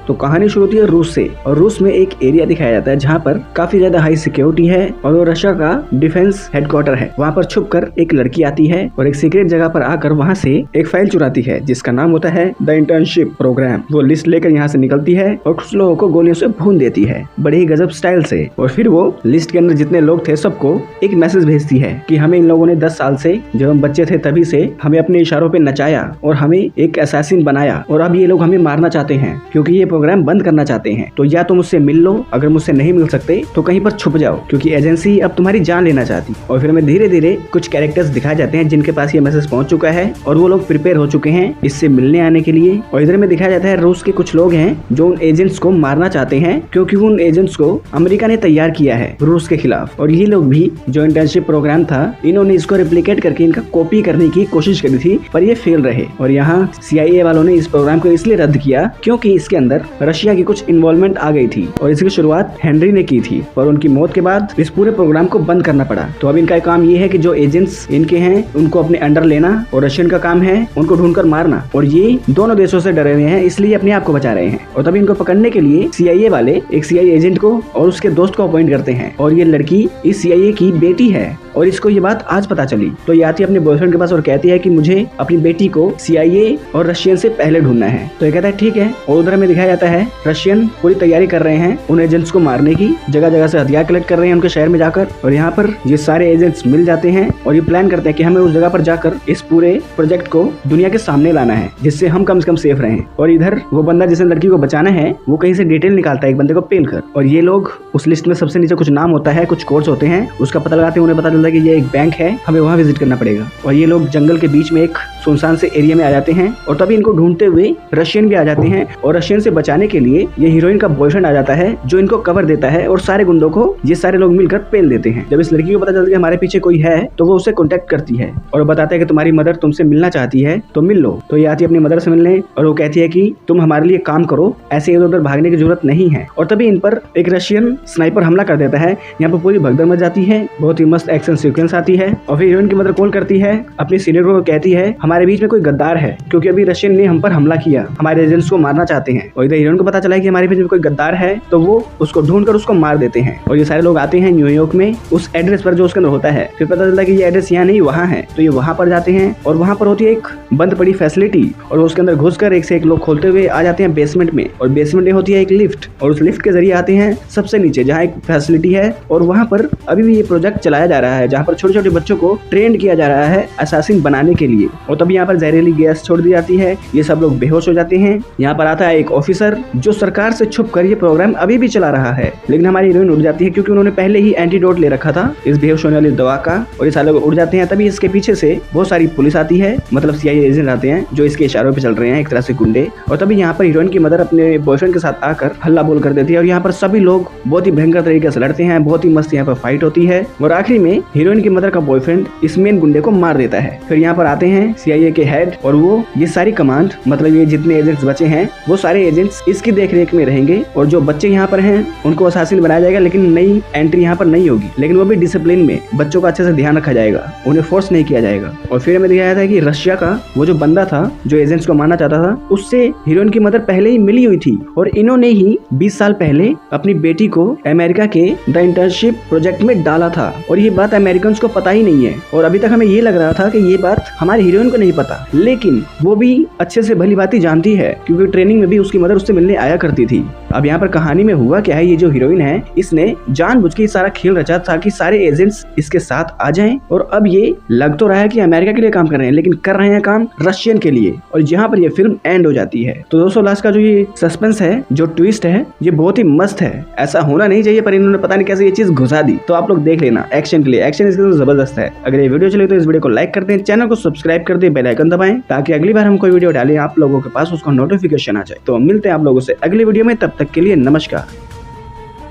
तो कहानी शुरू होती है रूस से, और रूस में एक एरिया दिखाया जाता है जहाँ पर काफी ज्यादा हाई सिक्योरिटी है और वो रशिया का डिफेंस हेडक्वार्टर है। वहाँ पर छुपकर एक लड़की आती है और एक सीक्रेट जगह पर आकर वहाँ से एक फाइल चुराती है जिसका नाम होता है द इंटर्नशिप प्रोग्राम। वो लिस्ट लेकर यहाँ से निकलती है और कुछ लोगों को गोलियों से भून देती है बड़े ही गजब स्टाइल से, और फिर वो लिस्ट के अंदर जितने लोग थे सबको एक मैसेज भेजती है कि हमें इन लोगों ने 10 साल से, जब हम बच्चे थे तभी से हमें अपने इशारों पे नचाया और हमें एक असैसिन बनाया, और अब ये लोग हमें मारना चाहते हैं क्योंकि ये प्रोग्राम बंद करना चाहते हैं। तो या तो मुझसे मिल लो, अगर मुझसे नहीं मिल सकते तो कहीं पर छुप जाओ क्योंकि एजेंसी अब तुम्हारी जान लेना चाहती। और फिर हमें धीरे धीरे कुछ कैरेक्टर्स दिखाए जाते हैं जिनके पास ये मैसेज पहुंच चुका है और वो लोग प्रिपेयर हो चुके हैं इससे मिलने आने के लिए। और इधर में दिखाया जाता है रूस के कुछ लोग हैं जो उन एजेंट्स को मारना चाहते हैं क्योंकि उन एजेंट्स को अमेरिका ने तैयार किया है रूस के खिलाफ। और ये लोग भी जो इंटर्नशिप प्रोग्राम था इन्होंने इसको रेप्लिकेट करके इनका कॉपी करने की कोशिश करी थी पर ये फेल रहे। और यहाँ CIA वालों ने इस प्रोग्राम को इसलिए रद्द किया क्योंकि इसके अंदर रशिया की कुछ इन्वॉल्वमेंट आ गई थी और इसकी शुरुआत हेनरी ने की थी, और उनकी मौत के बाद इस पूरे प्रोग्राम को बंद करना पड़ा। तो अब इनका काम ये है कि जो एजेंट्स इनके हैं उनको अपने अंडर लेना, और रशियन का काम है उनको ढूंढकर मारना। और ये दोनों देशों से डरे हुए हैं इसलिए अपने आप को बचा रहे हैं। और तभी इनको पकड़ने के लिए CIA वाले एक CIA एजेंट को और उसके दोस्त को अपॉइंट करते हैं, और ये लड़की इस CIA की बेटी है और इसको ये बात आज पता चली। तो ये आती है अपने बॉयफ्रेंड के पास और कहती है कि मुझे अपनी बेटी को CIA और रशियन से पहले ढूंढना है। तो ये कहता है ठीक है। और उधर में दिखाया जाता है रशियन पूरी तैयारी कर रहे हैं उन एजेंट्स को मारने की, जगह जगह से हथियार कलेक्ट कर रहे हैं उनके शहर में जाकर। और यहाँ पर ये सारे एजेंट्स मिल जाते हैं और ये प्लान करते हैं कि हमें उस जगह पर जाकर इस पूरे प्रोजेक्ट को दुनिया के सामने लाना है जिससे हम कम से कम सेफ रहें। और इधर वो बंदा जिसने लड़की को बचाना है वो कहीं से डिटेल निकालता है एक बंदे को पेल कर, और ये लोग उस लिस्ट में सबसे नीचे कुछ नाम होता है, कुछ कोड्स होते हैं, उसका पता लगाते हैं। उन्हें पता चलता है कि ये एक बैंक है, हमें वहाँ विजिट करना पड़ेगा। और ये लोग जंगल के बीच में एक सुनसान से एरिया में आ जाते हैं और तभी इनको ढूंढते हुए रशियन भी आ जाते हैं। और रशियन से बचाने के लिए ये हीरोइन का बॉयफ्रेंड आ जाता है जो इनको कवर देता है और सारे गुंडों को ये सारे लोग मिलकर पेल देते हैं। जब इस लड़की को पता चलता है कि हमारे पीछे कोई है तो वो उसे कॉन्टेक्ट करती है और बताता है कि तुम्हारी मदर तुमसे मिलना चाहती है तो मिल लो। तो ये आती है अपनी मदर से मिलने और वो कहती है कि तुम हमारे लिए काम करो, ऐसे इधर उधर भागने की जरूरत नहीं है। और तभी इन पर एक रशियन स्नाइपर हमला कर देता है। यहाँ पर पूरी भगदड़ मच जाती है, बहुत ही मस्त एक्शन सीक्वेंस आती है। और फिर हीरोइन की मदर कॉल करती है अपने सीनियर को, कहती है हमारे बीच में कोई गद्दार है क्योंकि अभी रशियन ने हम पर हमला किया, हमारे एजेंट्स को मारना चाहते हैं। और इधर हीरोइन को पता चला है कि हमारे बीच में कोई गद्दार है तो वो उसको ढूंढकर उसको मार देते हैं। और ये सारे लोग आते हैं न्यूयॉर्क में उस एड्रेस पर जो उसके अंदर होता है। फिर पता चलता है कि ये एड्रेस यहाँ नहीं वहाँ है, तो ये वहाँ पर जाते हैं और वहाँ पर होती है एक बंद पड़ी फैसिलिटी और उसके अंदर घुसकर एक से एक लोग खोलते हुए आ जाते हैं बेसमेंट में। और बेसमेंट में होती है एक लिफ्ट और उस लिफ्ट के जरिए आते हैं सबसे नीचे जहाँ एक फैसिलिटी है। और वहाँ पर अभी भी ये प्रोजेक्ट चलाया जा रहा है जहाँ पर छोटे छोटे बच्चों को ट्रेन किया जा रहा है असैसिन बनाने के लिए। और तभी यहाँ पर जहरीली गैस छोड़ दी जाती है, ये सब लोग बेहोश हो जाते हैं। यहाँ पर आता है एक ऑफिसर जो सरकार से छुप कर ये प्रोग्राम अभी भी चला रहा है, लेकिन हमारी हीरोइन उड़ जाती है क्योंकि उन्होंने पहले ही एंटीडोट ले रखा था इस बेहोश होने वाली दवा का। और ये सारे लोग उड़ जाते हैं। तभी इसके पीछे से बहुत सारी पुलिस आती है, मतलब CIA एजेंट आते हैं जो इसके इशारों पे चल रहे हैं, एक तरह से गुंडे। और तभी यहाँ पर हीरोइन की मदर अपने बॉयफ्रेंड के साथ आकर हल्ला बोल कर देती है और यहाँ पर सभी लोग बहुत ही भयंकर तरीके से लड़ते हैं, बहुत ही मस्त यहाँ पर फाइट होती है। और आखिरी में हीरोइन की मदर का बॉयफ्रेंड इस मेन गुंडे को मार देता है। फिर यहाँ पर आते हैं CIA के हेड और वो ये सारी कमांड, मतलब ये जितने एजेंट्स बचे हैं वो सारे एजेंट्स इसकी देखरेख में रहेंगे। और जो बच्चे यहाँ पर हैं उनको असासिन बनाया जाएगा, लेकिन नई एंट्री यहाँ पर नहीं होगी, लेकिन वो भी डिसिप्लिन में, बच्चों का अच्छे से ध्यान रखा जाएगा, उन्हें फोर्स नहीं किया जाएगा। और फिर हमें दिखाया था कि रशिया का वो जो बंदा था जो एजेंट्स को मारना चाहता था उससे हीरोइन की मदर पहले ही मिली हुई थी और इन्होंने ही 20 साल पहले अपनी बेटी को अमेरिका के द इंटर्नशिप प्रोजेक्ट में डाला था। और ये बात अमेरिकन को पता ही नहीं है और अभी तक हमें ये लग रहा था कि ये बात हमारी हीरोइन को नहीं पता, लेकिन वो भी अच्छे से भली बात जानती है क्योंकि ट्रेनिंग में भी उसकी मदर उससे मिलने आया करती थी। अब यहाँ पर कहानी में हुआ क्या है, ये जो हीरोइन है इसने जानबूझ के सारा खेल रचा था कि सारे एजेंट्स इसके साथ आ जाएं। और अब ये लग तो रहा है कि अमेरिका के लिए काम कर रहे हैं, लेकिन कर रहे हैं काम रशियन के लिए। और यहाँ पर ये फिल्म एंड हो जाती है। तो दोस्तों लास्ट का जो ये सस्पेंस है, जो ट्विस्ट है, ये बहुत ही मस्त है। ऐसा होना नहीं चाहिए पर इन्होंने पता नहीं कैसे ये चीज घुसा दी। तो आप लोग देख लेना एक्शन के लिए, एक्शन इसके जबरदस्त है। अगर ये वीडियो चले तो इस वीडियो को लाइक कर दें, चैनल को सब्सक्राइब कर दें, बेल आइकन दबाएं ताकि अगली बार हम कोई वीडियो डालें आप लोगों के पास उसका नोटिफिकेशन आ जाए। तो मिलते हैं आप लोगों से अगली वीडियो में, तब तक के लिए नमस्कार।